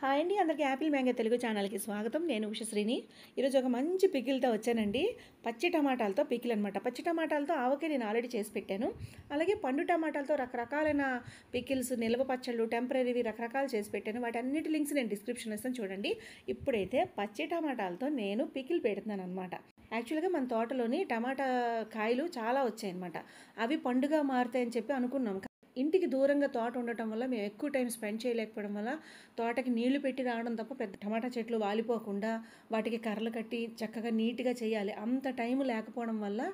Hi అండి, అందరికీ Apple mango Telugu ఛానల్కి స్వాగతం. నేను ఉషశ్రీని. ఈరోజు ఒక మంచి పికిల్తో వచ్చానండి. పచ్చి టమాటాలతో పికిల్ అనమాట. పచ్చి టమాటాలతో ఆవకాయ నేను ఆల్రెడీ చేసి పెట్టాను. అలాగే పండు టమాటాలతో రకరకాలైన పికిల్స్, నిల్వ పచ్చళ్ళు, టెంపరీవి రకరకాలు చేసి పెట్టాను. వాటన్నిటి లింక్స్ నేను డిస్క్రిప్షన్ ఇస్తాను చూడండి. ఇప్పుడైతే పచ్చి టమాటాలతో నేను పికిల్ పెడుతున్నాను అనమాట. యాక్చువల్గా మన తోటలోని టమాటా కాయలు చాలా వచ్చాయన్నమాట. అవి పండుగ మారుతాయని చెప్పి అనుకున్నాం. ఇంటికి దూరంగా తోట ఉండటం వల్ల మేము ఎక్కువ టైం స్పెండ్ చేయలేకపోవడం వల్ల తోటకి నీళ్లు పెట్టి రావడం తప్ప పెద్ద టమాటా చెట్లు వాలిపోకుండా వాటికి కర్రలు కట్టి చక్కగా నీట్గా చేయాలి. అంత టైం లేకపోవడం వల్ల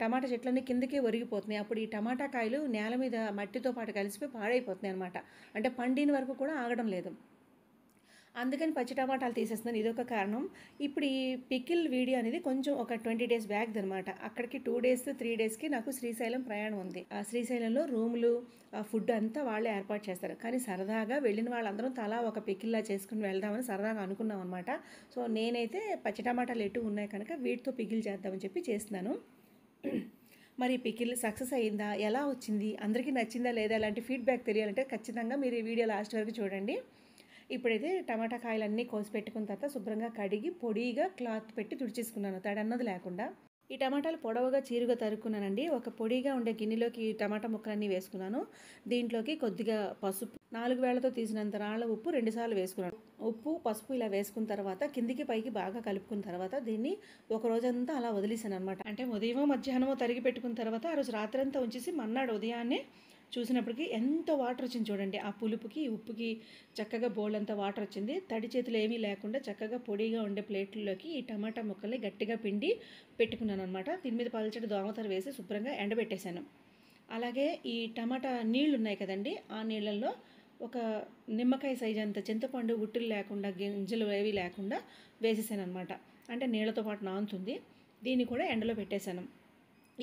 టమాటా చెట్లన్నీ కిందకే ఒరిగిపోతున్నాయి. అప్పుడు ఈ టమాటా కాయలు నేల మీద మట్టితో పాటు కలిసిపోయి పాడైపోతున్నాయి అనమాట. అంటే పండిన వరకు కూడా ఆగడం లేదు. అందుకని పచ్చి టమాటాలు తీసేస్తున్నాను. ఇదొక కారణం. ఇప్పుడు ఈ పికిల్ వీడియో అనేది కొంచెం ఒక 20 డేస్ బ్యాక్ అనమాట. అక్కడికి 2 డేస్ 3 డేస్కి నాకు శ్రీశైలం ప్రయాణం ఉంది. ఆ శ్రీశైలంలో రూములు, ఫుడ్ అంతా వాళ్ళే ఏర్పాటు చేస్తారు. కానీ సరదాగా వెళ్ళిన వాళ్ళందరం తలా ఒక పికిల్లా చేసుకుని వెళ్దామని సరదాగా అనుకున్నాం అనమాట. సో నేనైతే పచ్చి టమాటాలు ఎటు ఉన్నాయి కనుక వీటితో పికిల్ చేద్దామని చెప్పి చేస్తున్నాను. మరి పికిల్ సక్సెస్ అయ్యిందా, ఎలా వచ్చింది, అందరికీ నచ్చిందా లేదా, అలాంటి ఫీడ్బ్యాక్ తెలియాలంటే ఖచ్చితంగా మీరు ఈ వీడియో లాస్ట్ వరకు చూడండి. ఇప్పుడైతే టమాటా కాయలన్నీ కోసి పెట్టుకున్న తర్వాత శుభ్రంగా కడిగి పొడిగా క్లాత్ పెట్టి తుడిచేసుకున్నాను, తడన్నది లేకుండా. ఈ టమాటాలు పొడవుగా చీరుగా తరుక్కున్నానండి. ఒక పొడిగా ఉండే గిన్నెలోకి టమాటా ముక్కలన్నీ వేసుకున్నాను. దీంట్లోకి కొద్దిగా పసుపు, 4 వేళ్లతో తీసినంత రాళ్ళ ఉప్పు 2 సార్లు వేసుకున్నాను. ఉప్పు పసుపు ఇలా వేసుకున్న తర్వాత కిందికి పైకి బాగా కలుపుకున్న తర్వాత దీన్ని ఒక రోజంతా అలా వదిలేసాను అనమాట. అంటే ఉదయమో మధ్యాహ్నమో తరిగి పెట్టుకున్న తర్వాత ఆ రోజు రాత్రంతా ఉంచేసి మన్నాడు ఉదయాన్నే చూసినప్పటికీ ఎంత వాటర్ వచ్చింది చూడండి. ఆ పులుపుకి ఉప్పుకి చక్కగా బోల్డంతా వాటర్ వచ్చింది. తడి చేతులు ఏమీ లేకుండా చక్కగా పొడిగా ఉండే ప్లేట్లలోకి ఈ టమాటా ముక్కల్ని గట్టిగా పిండి పెట్టుకున్నాను అనమాట. దీని మీద పల్చటి దోమతర వేసి శుభ్రంగా ఎండబెట్టేశాను. అలాగే ఈ టమాటా నీళ్ళు ఉన్నాయి కదండి, ఆ నీళ్ళల్లో ఒక నిమ్మకాయ సైజు అంత చింతపండు ఉట్టులు లేకుండా, గింజలు ఏవి లేకుండా వేసేసాను అనమాట. అంటే నీళ్ళతో పాటు నానుతుంది. దీన్ని కూడా ఎండలో పెట్టేశాను.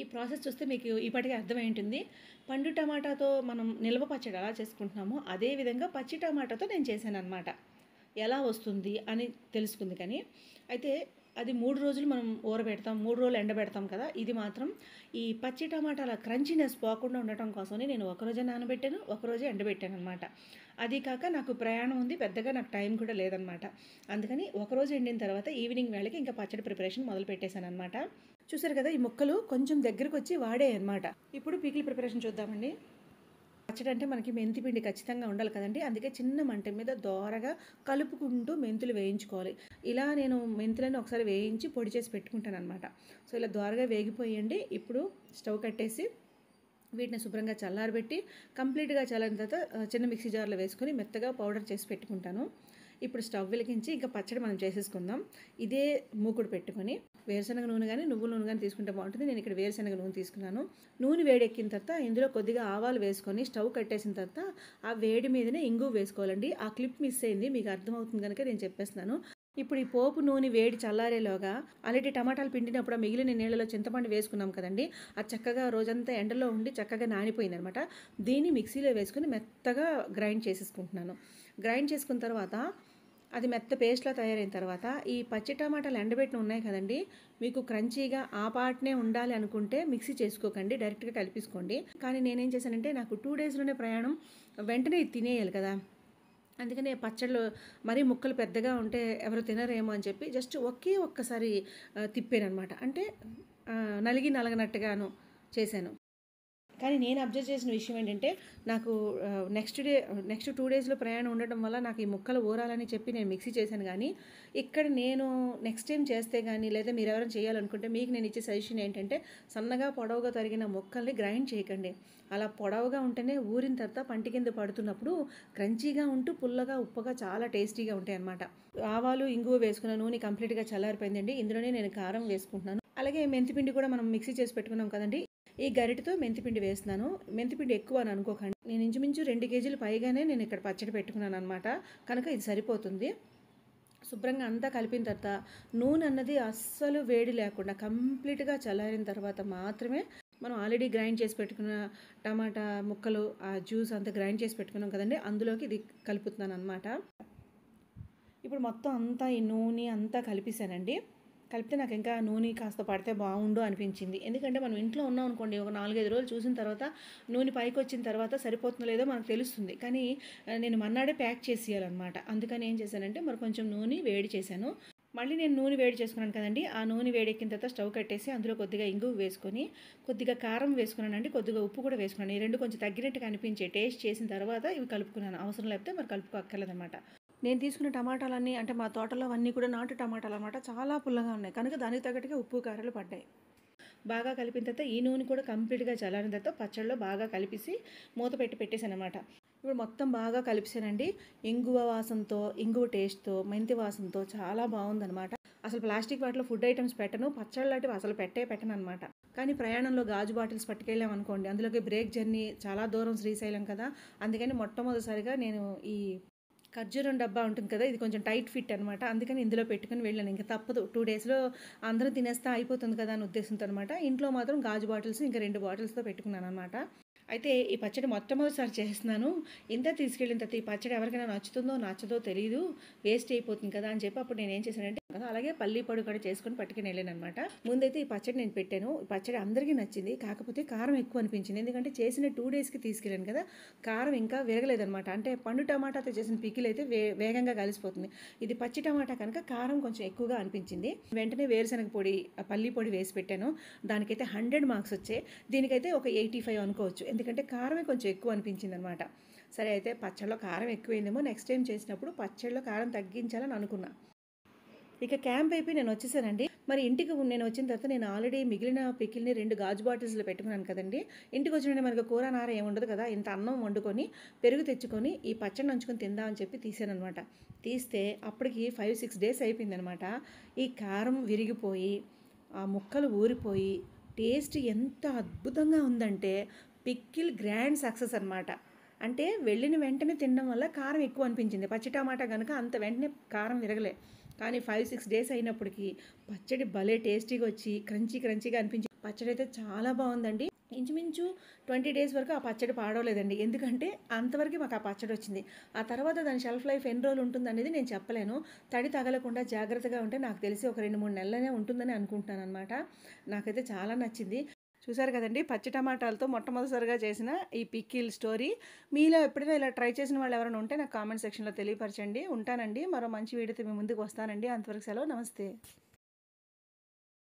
ఈ ప్రాసెస్ చూస్తే మీకు ఇప్పటికే అర్థమై ఉంటుంది. పండు టమాటాతో మనం నిల్వ పచ్చడి ఎలా చేసుకుంటున్నామో అదేవిధంగా పచ్చి టమాటాతో నేను చేశాను అనమాట. ఎలా వస్తుంది అని తెలుసుకుంది. కానీ అయితే అది 3 రోజులు మనం ఊరబెడతాం, 3 రోజులు ఎండబెడతాం కదా. ఇది మాత్రం ఈ పచ్చి టమాటాల క్రంచీనెస్ పోకుండా ఉండటం కోసమని నేను ఒకరోజే నానబెట్టాను, ఒకరోజే ఎండబెట్టాను అనమాట. అది కాక నాకు ప్రయాణం ఉంది, పెద్దగా నాకు టైం కూడా లేదనమాట. అందుకని ఒకరోజు ఎండిన తర్వాత ఈవినింగ్ వేళకి ఇంకా పచ్చడి ప్రిపరేషన్ మొదలు పెట్టేశాను అనమాట. చూసారు కదా, ఈ ముక్కలు కొంచెం దగ్గరకు వచ్చి వాడాయి అనమాట. ఇప్పుడు పికిల్ ప్రిపరేషన్ చూద్దామండి. పచ్చడి అంటే మనకి మెంతిపిండి ఖచ్చితంగా ఉండాలి కదండి. అందుకే చిన్న మంట మీద దోరగా కలుపుకుంటూ మెంతులు వేయించుకోవాలి. ఇలా నేను మెంతులను ఒకసారి వేయించి పొడి చేసి పెట్టుకుంటాను అనమాట. సో ఇలా దోరగా వేగిపోయండి. ఇప్పుడు స్టవ్ కట్టేసి వీటిని శుభ్రంగా చల్లారబెట్టి కంప్లీట్గా చల్లారిన తర్వాత చిన్న మిక్సీ జార్లో వేసుకొని మెత్తగా పౌడర్ చేసి పెట్టుకుంటాను. ఇప్పుడు స్టవ్ వెలిగించి ఇంకా పచ్చడి మనం చేసేసుకుందాం. ఇదే మూకుడు పెట్టుకొని వేరుశనగ నూనె కానీ నువ్వుల నూనె కానీ తీసుకుంటే బాగుంటుంది. నేను ఇక్కడ వేరుశనగ నూనె తీసుకున్నాను. నూనె వేడెక్కిన తర్వాత ఇందులో కొద్దిగా ఆవాలు వేసుకొని స్టవ్ కట్టేసిన తర్వాత ఆ వేడి మీదనే ఇంగువ వేసుకోవాలండి. ఆ క్లిప్ మిస్ అయింది, మీకు అర్థమవుతుంది కనుక నేను చెప్పేస్తున్నాను. ఇప్పుడు ఈ పోపు నూనె వేడి చల్లారేలోగా అలాంటి టమాటాలు పిండినప్పుడు ఆ మిగిలిన నీళ్ళలో చింతపండు వేసుకున్నాం కదండి, అది చక్కగా రోజంతా ఎండలో ఉండి చక్కగా నానిపోయింది అనమాట. దీన్ని మిక్సీలో వేసుకుని మెత్తగా గ్రైండ్ చేసేసుకుంటున్నాను. గ్రైండ్ చేసుకున్న తర్వాత అది మెత్త పేస్ట్లా తయారైన తర్వాత ఈ పచ్చి టమాటాలు ఎండబెట్టిన ఉన్నాయి కదండి, మీకు క్రంచీగా ఆ పార్ట్నే ఉండాలి అనుకుంటే మిక్సీ చేసుకోకండి, డైరెక్ట్గా కలిపేసుకోండి. కానీ నేనేం చేశానంటే నాకు 2 డేస్లోనే ప్రయాణం, వెంటనే తినేయాలి కదా. అందుకని పచ్చళ్ళు మరీ ముక్కలు పెద్దగా ఉంటే ఎవరు తినరేమో అని చెప్పి జస్ట్ ఒక్కసారి తిప్పాను అనమాట. అంటే నలిగి నలగనట్టుగాను చేశాను. కానీ నేను అబ్జర్వ్ చేసిన విషయం ఏంటంటే నాకు నెక్స్ట్ 2 డేస్లో ప్రయాణం ఉండటం వల్ల నాకు ఈ ముక్కలు ఊరాలని చెప్పి నేను మిక్సీ చేశాను. కానీ ఇక్కడ నేను నెక్స్ట్ టైం చేస్తే కానీ లేదా మీరు ఎవరైనా చేయాలనుకుంటే మీకు నేను ఇచ్చే సజెషన్ ఏంటంటే సన్నగా పొడవుగా తరిగిన ముక్కల్ని గ్రైండ్ చేయకండి. అలా పొడవుగా ఉంటేనే ఊరిన తర్వాత పంటి కింద పడుతున్నప్పుడు క్రంచీగా ఉంటూ పుల్లగా ఉప్పగా చాలా టేస్టీగా ఉంటాయి అన్నమాట. ఆవాలు ఇంగువ వేసుకున్న నూనె కంప్లీట్గా చల్లారిపోయిందండి. ఇందులోనే నేను కారం వేసుకుంటున్నాను. అలాగే మెంతిపిండి కూడా మనం మిక్సీ చేసి పెట్టుకున్నాం కదండి, ఈ గరిటతో మెంతిపిండి వేస్తున్నాను. మెంతిపిండి ఎక్కువ అని అనుకోకండి. నేను ఇంచుమించు 2 కేజీలు పైగానే నేను ఇక్కడ పచ్చడి పెట్టుకున్నాను అనమాట, కనుక ఇది సరిపోతుంది. శుభ్రంగా అంతా కలిపిన తర్వాత నూనె అన్నది అస్సలు వేడి లేకుండా కంప్లీట్గా చల్లారిన తర్వాత మాత్రమే మనం ఆల్రెడీ గ్రైండ్ చేసి పెట్టుకున్న టమాటా ముక్కలు, ఆ జ్యూస్ అంతా గ్రైండ్ చేసి పెట్టుకున్నాం కదండి, అందులోకి ఇది కలుపుతున్నాను అనమాట. ఇప్పుడు మొత్తం అంతా ఈ నూనె అంతా కలిపేసానండి. కలిపితే నాకు ఇంకా నూనె కాస్త పడితే బాగుండు అనిపించింది. ఎందుకంటే మనం ఇంట్లో ఉన్నాం అనుకోండి, ఒక 4, 5 రోజులు చూసిన తర్వాత నూనె పైకొచ్చిన తర్వాత సరిపోతుందో లేదో మనకు తెలుస్తుంది. కానీ నేను మర్నాడే ప్యాక్ చేసేయాలనమాట. అందుకని ఏం చేశానంటే మరి కొంచెం నూనె వేడి చేశాను. మళ్ళీ నేను నూనె వేడి చేసుకున్నాను కదండీ! ఆ నూనె వేడెక్కిన తర్వాత స్టవ్ కట్టేసి అందులో కొద్దిగా ఇంగువ వేసుకొని, కొద్దిగా కారం వేసుకున్నానండి, కొద్దిగా ఉప్పు కూడా వేసుకున్నాను. ఈ 2 కొంచెం తగ్గినట్టుగా అనిపించే టేస్ట్ చేసిన తర్వాత ఇవి కలుపుకున్నాను. అవసరం లేకపోతే మరి కలుపుకోక్కర్లేదనమాట. నేను తీసుకున్న టమాటాలన్నీ అంటే మా తోటలో అవన్నీ కూడా నాటు టమాటాలనమాట. చాలా పుల్లగా ఉన్నాయి. కనుక దానికి తగ్గట్టుగా ఉప్పు, కారాలు పడ్డాయి. బాగా కలిపిన తర్వాత ఈ నూనె కూడా కంప్లీట్‌గా చల్లారిన తర్వాత పచ్చడిలో బాగా కలిపేసి మూత పెట్టి పెట్టేసాననమాట. ఇప్పుడు మొత్తం బాగా కలిపేసానండి. ఇంగువ వాసనతో, ఇంగువ టేస్ట్‌తో, మెంతి వాసనతో చాలా బావుందనమాట. అసలు ప్లాస్టిక్ వాటిలో ఫుడ్ ఐటెమ్స్ పెట్టను. పచ్చళ్ళలాంటివి అసలు పెట్టననమాట. కానీ ప్రయాణంలో గాజు బాటిల్స్ పట్టుకెళ్ళామనుకోండి, అందులోకి బ్రేక్ జర్నీ చాలా దూరం శ్రీశైలం కదా! అందుకని మొట్టమొదటిసారిగా నేను ఈ ఖర్జూరం డబ్బా ఉంటుంది కదా! ఇది కొంచెం టైట్ ఫిట్ అనమాట. అందుకని ఇందులో పెట్టుకొని వెళ్ళాను. ఇంక తప్పదు. 2 డేస్‌లో అందరం తినేస్తే అయిపోతుంది కదా అని ఉద్దేశంతో అనమాట. ఇంట్లో మాత్రం గాజు బాటిల్స్ ఇంకా 2 బాటిల్స్‌తో పెట్టుకున్నాననమాట. అయితే ఈ పచ్చడి మొట్టమొదటిసారి చేస్తున్నాను. ఇంత తీసుకెళ్ళిన తర్వాత ఈ పచ్చడి ఎవరికైనా నచ్చుతుందో, నచ్చదో తెలీదు. వేస్ట్ అయిపోతుంది కదా అని చెప్పి అప్పుడు నేనేం చేశానంటే అలాగే పల్లి పొడి కూడా చేసుకొని పట్టుకొని వెళ్ళాననమాట. ముందైతే ఈ పచ్చడి నేను పెట్టాను. ఈ పచ్చడి అందరికీ నచ్చింది. కాకపోతే కారం ఎక్కువ అనిపించింది. ఎందుకంటే చేసిన 2 డేస్‌కి తీసుకెళ్ళాను కదా! కారం ఇంకా విరగలేదనమాట. అంటే పండు టమాటాతో చేసిన పికిల్ అయితే వేగంగా కలిసిపోతుంది. ఇది పచ్చి టమాటా కనుక కారం కొంచెం ఎక్కువగా అనిపించింది. వెంటనే వేరుశనగ పొడి, పల్లి పొడి వేసి పెట్టాను. దానికైతే 100 మార్క్స్ వచ్చాయి. దీనికైతే ఒక 85 అనుకోవచ్చు. ఎందుకంటే కారమే కొంచెం ఎక్కువ అనిపించింది అనమాట. సరే అయితే పచ్చడిలో కారం ఎక్కువైందేమో నెక్స్ట్ టైం చేసినప్పుడు పచ్చడిలో కారం తగ్గించాలని అనుకున్నా. ఇక క్యాంప్ అయిపోయి నేను వచ్చేసానండి. మరి ఇంటికి నేను వచ్చిన తర్వాత నేను ఆల్రెడీ మిగిలిన పికిల్ని 2 గాజు బాటిల్స్‌లో పెట్టుకున్నాను కదండీ! ఇంటికి వచ్చిన వెంటనే మనకు కూర నార ఏముండదు కదా! ఇంత అన్నం వండుకొని, పెరుగు తెచ్చుకొని, ఈ పచ్చడి నంచుకొని తిందాం అని చెప్పి తీసాననమాట. తీస్తే అప్పటికి 5, 6 డేస్ అయిపోయిందనమాట. ఈ కారం విరిగిపోయి, ఆ ముక్కలు ఊరిపోయి, టేస్ట్ ఎంత అద్భుతంగా ఉందంటే పికిల్ గ్రాండ్ సక్సెస్ అనమాట. అంటే వెళ్ళిన వెంటనే తినడం వల్ల కారం ఎక్కువ అనిపించింది. పచ్చి టమాటా గనుక అంత వెంటనే కారం విరగలే. కానీ 5, 6 డేస్ అయినప్పటికీ పచ్చడి భలే టేస్టీగా వచ్చి క్రంచీగా అనిపించింది. పచ్చడి అయితే చాలా బాగుందండి. ఇంచుమించు 20 డేస్ వరకు ఆ పచ్చడి పాడవలేదండి. ఎందుకంటే అంతవరకు మాకు ఆ పచ్చడి వచ్చింది. ఆ తర్వాత దాని షెల్ఫ్ లైఫ్ ఎన్ని రోజులు ఉంటుందనేది నేను చెప్పలేను. తడి తగలకుండా జాగ్రత్తగా ఉంటే నాకు తెలిసి ఒక 2, 3 నెలలనే ఉంటుందని అనుకుంటున్నాను అనమాట. నాకైతే చాలా నచ్చింది. చూసారు కదండి, పచ్చి టమాటాలతో మొట్టమొదటిసారిగా చేసిన ఈ పికిల్ స్టోరీ. మీలో ఎప్పుడైనా ఇలా ట్రై చేసిన వాళ్ళు ఎవరైనా ఉంటే నాకు కామెంట్ సెక్షన్లో తెలియపరచండి. ఉంటానండి. మరో మంచి వీడియోతో మీ ముందుకు వస్తానండి. అంతవరకు సెలవు. నమస్తే.